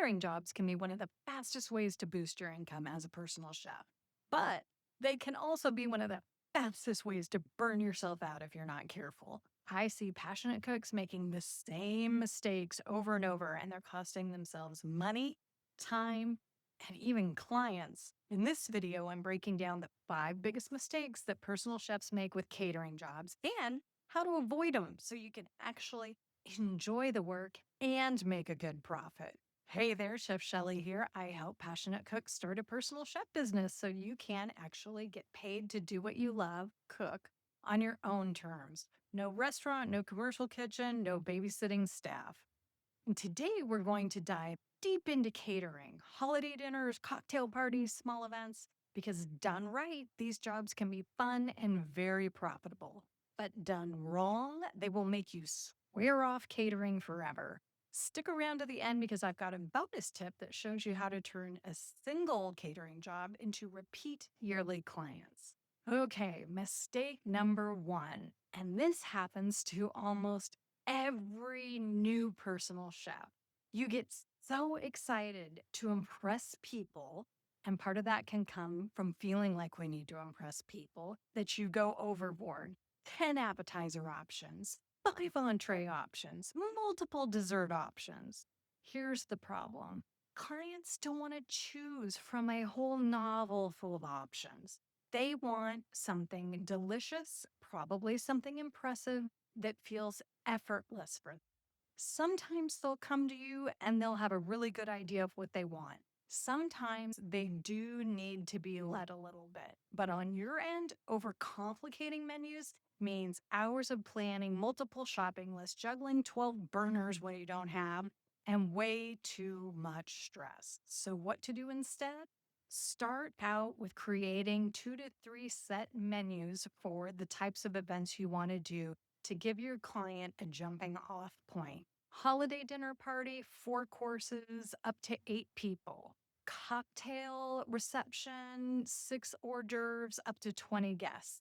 Catering jobs can be one of the fastest ways to boost your income as a personal chef, but they can also be one of the fastest ways to burn yourself out if you're not careful. I see passionate cooks making the same mistakes over and over, and they're costing themselves money, time, and even clients. In this video, I'm breaking down the 5 biggest mistakes that personal chefs make with catering jobs and how to avoid them so you can actually enjoy the work and make a good profit. Hey there, Chef Shelly here. I help passionate cooks start a personal chef business so you can actually get paid to do what you love, cook on your own terms. No restaurant, no commercial kitchen, no babysitting staff. And today we're going to dive deep into catering, holiday dinners, cocktail parties, small events, because done right, these jobs can be fun and very profitable. But done wrong, they will make you swear off catering forever. Stick around to the end because I've got a bonus tip that shows you how to turn a single catering job into repeat yearly clients. Okay, mistake number 1. And this happens to almost every new personal chef. You get so excited to impress people, and part of that can come from feeling like we need to impress people, that you go overboard. 10 appetizer options, 5 entree options, multiple dessert options. Here's the problem. Clients don't want to choose from a whole novel full of options. They want something delicious, probably something impressive that feels effortless for them. Sometimes they'll come to you and they'll have a really good idea of what they want. Sometimes they do need to be led a little bit. But on your end, overcomplicating menus means hours of planning, multiple shopping lists, juggling 12 burners when you don't have, and way too much stress. So what to do instead? Start out with creating 2 to 3 set menus for the types of events you want to do to give your client a jumping off point. Holiday dinner party, 4 courses, up to 8 people. Cocktail reception, 6 hors d'oeuvres, up to 20 guests.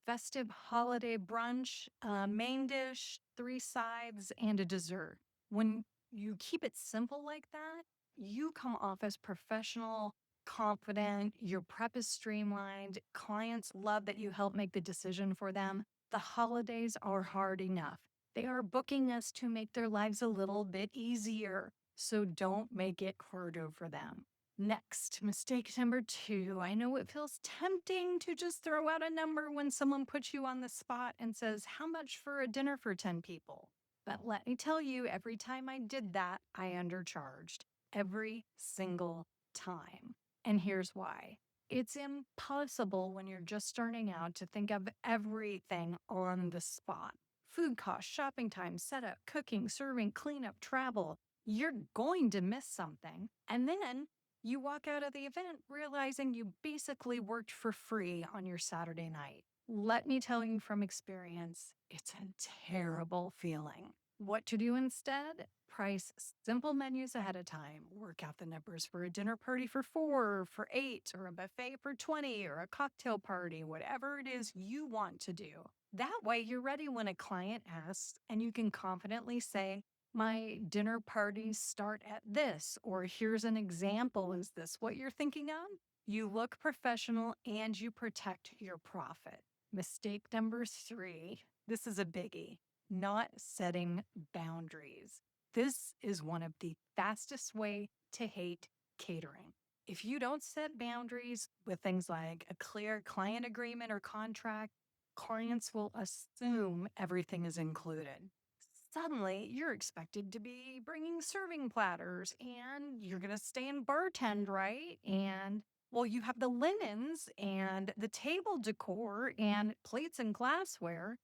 Festive holiday brunch, main dish, 3 sides, and a dessert. When you keep it simple like that, you come off as professional, confident, your prep is streamlined, clients love that you help make the decision for them. The holidays are hard enough. They are booking us to make their lives a little bit easier, so don't make it harder for them. Next, mistake number 2. I know it feels tempting to just throw out a number when someone puts you on the spot and says, how much for a dinner for 10 people? But let me tell you, every time I did that, I undercharged. Every single time. And here's why. It's impossible when you're just starting out to think of everything on the spot. Food costs, shopping time, setup, cooking, serving, cleanup, travel. You're going to miss something. And then you walk out of the event realizing you basically worked for free on your Saturday night. Let me tell you from experience, it's a terrible feeling. What to do instead? Price simple menus ahead of time. Work out the numbers for a dinner party for 4, for 8, or a buffet for 20, or a cocktail party, whatever it is you want to do. That way you're ready when a client asks and you can confidently say, my dinner parties start at this, or here's an example. Is this what you're thinking of? You look professional and you protect your profit. Mistake number 3. This is a biggie. Not setting boundaries. This is one of the fastest way to hate catering. If you don't set boundaries with things like a clear client agreement or contract, clients will assume everything is included. Suddenly, you're expected to be bringing serving platters and you're going to stay and bartend, right? And well, you have the linens and the table decor and plates and glassware.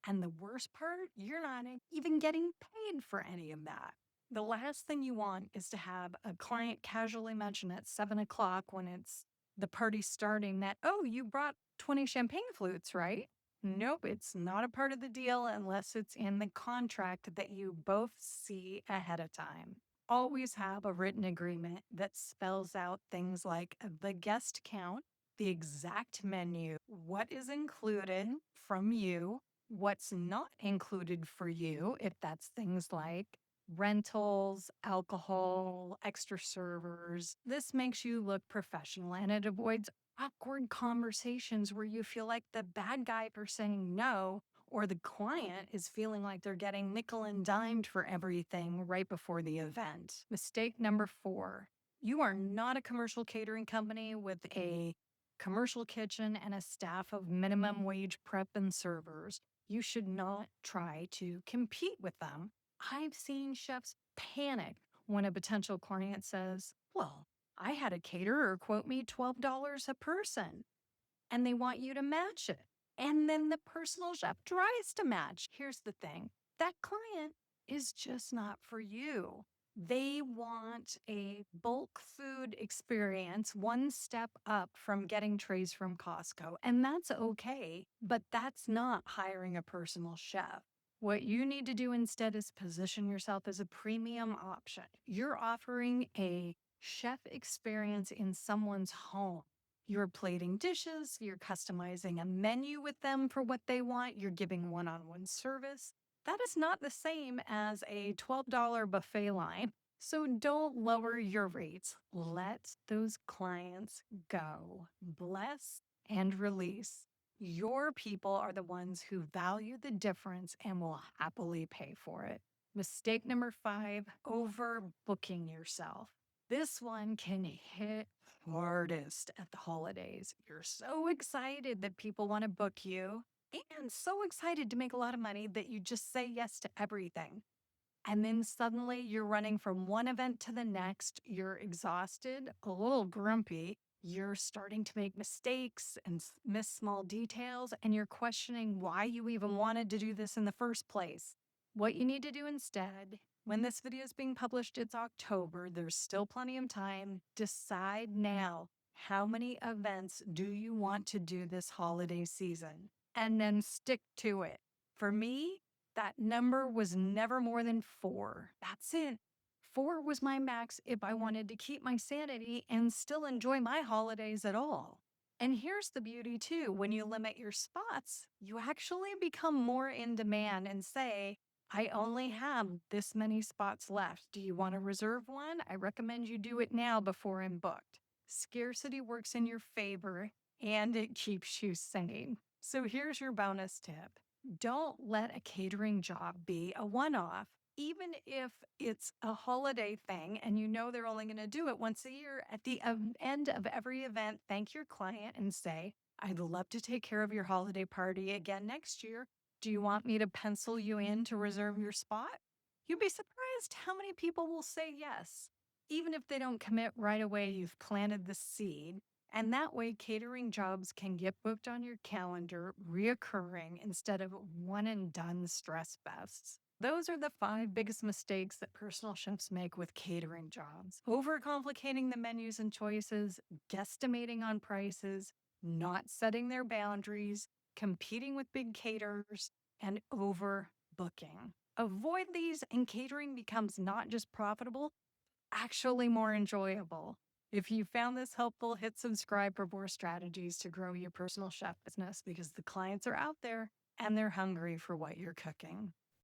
And the worst part, you're not even getting paid for any of that. The last thing you want is to have a client casually mention at 7 o'clock when it's the party starting that, oh, you brought 20 champagne flutes, right? Nope, it's not a part of the deal unless it's in the contract that you both see ahead of time. Always have a written agreement that spells out things like the guest count, the exact menu, what is included from you, what's not included for you, if that's things like rentals, alcohol, extra servers. This makes you look professional and it avoids awkward conversations where you feel like the bad guy for saying no, or the client is feeling like they're getting nickel and dimed for everything right before the event. Mistake number 4. You are not a commercial catering company with a commercial kitchen and a staff of minimum wage prep and servers. You should not try to compete with them. I've seen chefs panic when a potential client says, "Well, I had a caterer quote me $12 a person," and they want you to match it. And then the personal chef tries to match. Here's the thing, that client is just not for you. They want a bulk food experience one step up from getting trays from Costco. And that's okay, but that's not hiring a personal chef. What you need to do instead is position yourself as a premium option. You're offering a chef experience in someone's home. You're plating dishes, you're customizing a menu with them for what they want, you're giving one on one service. That is not the same as a $12 buffet line. So don't lower your rates. Let those clients go. Bless and release. Your people are the ones who value the difference and will happily pay for it. Mistake number 5, overbooking yourself. This one can hit hardest at the holidays. You're so excited that people want to book you and so excited to make a lot of money that you just say yes to everything. And then suddenly you're running from one event to the next. You're exhausted, a little grumpy. You're starting to make mistakes and miss small details, and you're questioning why you even wanted to do this in the first place. What you need to do instead, when this video is being published, it's October. There's still plenty of time. Decide now, how many events do you want to do this holiday season? And then stick to it. For me, that number was never more than 4. That's it. 4 was my max if I wanted to keep my sanity and still enjoy my holidays at all. And here's the beauty too, when you limit your spots, you actually become more in demand and say, "I only have this many spots left. Do you want to reserve one? I recommend you do it now before I'm booked." Scarcity works in your favor and it keeps you sane. So here's your bonus tip. Don't let a catering job be a one-off. Even if it's a holiday thing and you know they're only going to do it once a year, at the end of every event, thank your client and say, "I'd love to take care of your holiday party again next year. Do you want me to pencil you in to reserve your spot?" You'd be surprised how many people will say yes. Even if they don't commit right away, you've planted the seed. And that way, catering jobs can get booked on your calendar, reoccurring instead of one and done stress fests. Those are the 5 biggest mistakes that personal chefs make with catering jobs: overcomplicating the menus and choices, guesstimating on prices, not setting their boundaries, competing with big caterers, and overbooking. Avoid these, and catering becomes not just profitable, actually more enjoyable. If you found this helpful, hit subscribe for more strategies to grow your personal chef business, because the clients are out there and they're hungry for what you're cooking.